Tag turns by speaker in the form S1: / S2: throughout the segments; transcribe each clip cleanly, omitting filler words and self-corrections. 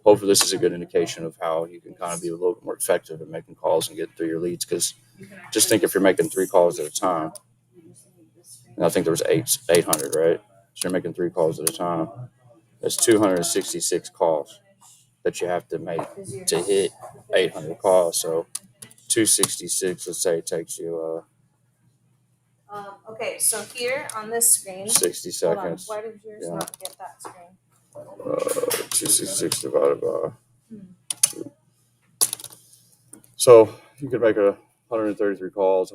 S1: hopefully this is a good indication of how you can kind of be a little bit more effective in making calls and getting through your leads. Because just think if you're making 3 calls at a time, and I think there was 800, right? So you're making 3 calls at a time. That's 266 calls that you have to make to hit 800 calls. So 266, let's say it takes you
S2: Okay, so here on this screen,
S1: 60 seconds.
S2: Why did yours not get that screen?
S1: 266 divided by 2. So you could make 133 calls,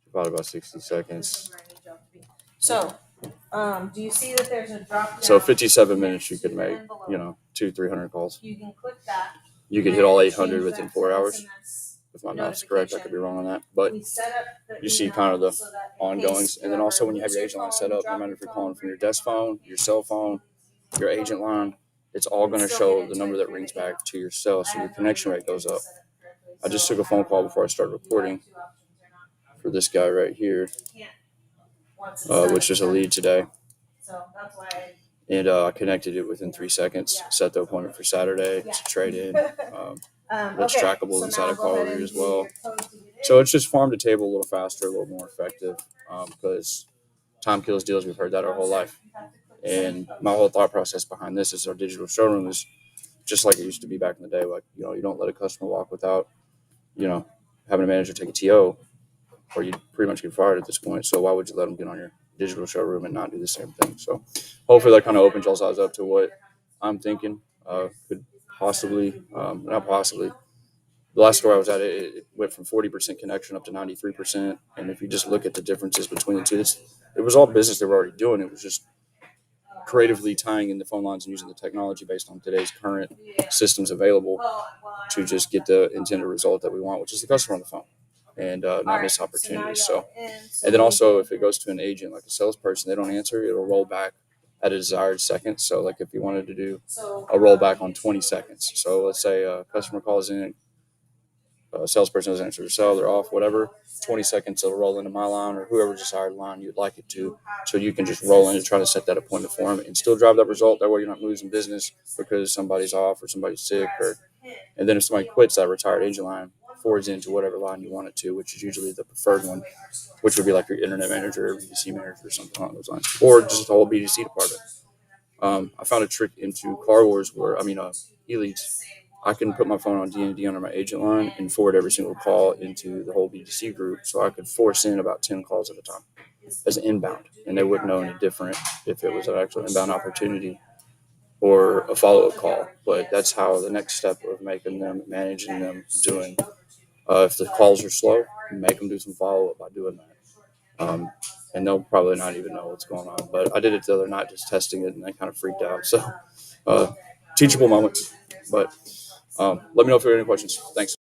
S1: divided by 60 seconds.
S2: So, do you see that there's a drop down?
S1: So 57 minutes you could make, 200-300 calls.
S2: You can click that.
S1: You could hit all 800 within 4 hours. If my math's correct, I could be wrong on that. But you see kind of the ongoings. And then also when you have your agent line set up, no matter if you're calling from your desk phone, your cell phone, your agent line, it's all going to show the number that rings back to your cell, so your connection rate goes up. I just took a phone call before I started recording for this guy right here, which is a lead today. And I connected it within 3 seconds, set the appointment for Saturday to trade in. It's trackable inside of Callrevu as well. So it's just farm to table a little faster, a little more effective, because time kills deals. We've heard that our whole life. And my whole thought process behind this is our digital showroom is just like it used to be back in the day. Like, you don't let a customer walk without, having a manager take a TO, or you pretty much get fired at this point. So why would you let them get on your digital showroom and not do the same thing? So hopefully that kind of opens y'all's eyes up to what I'm thinking could possibly, not possibly. The last store I was at, it went from 40% connection up to 93%. And if you just look at the differences between the two, it was all business they were already doing. It was just creatively tying in the phone lines and using the technology based on today's current systems available to just get the intended result that we want, which is the customer on the phone and not miss opportunities. So, and then also if it goes to an agent, like a salesperson, they don't answer, it'll roll back at a desired second. So like if you wanted to do a rollback on 20 seconds. So let's say a customer calls in, a salesperson doesn't answer their cell, they're off, whatever, 20 seconds it'll roll into my line or whoever desired line you'd like it to. So you can just roll in and try to set that appointment for them and still drive that result. That way you're not losing business because somebody's off or somebody's sick. And then if somebody quits, that retired agent line forwards into whatever line you want it to, which is usually the preferred one, which would be like your internet manager or BDC manager or something along those lines, or just the whole BDC department. I found a trick into Car Wars where, e-leads. I can put my phone on D&D under my agent line and forward every single call into the whole BDC group. So I could force in about 10 calls at a time as an inbound. And they wouldn't know any different if it was an actual inbound opportunity or a follow-up call. But that's how the next step of managing them, doing. If the calls are slow, make them do some follow-up by doing that. And they'll probably not even know what's going on. But I did it the other night, just testing it, and they kind of freaked out. So teachable moments. But let me know if you have any questions. Thanks.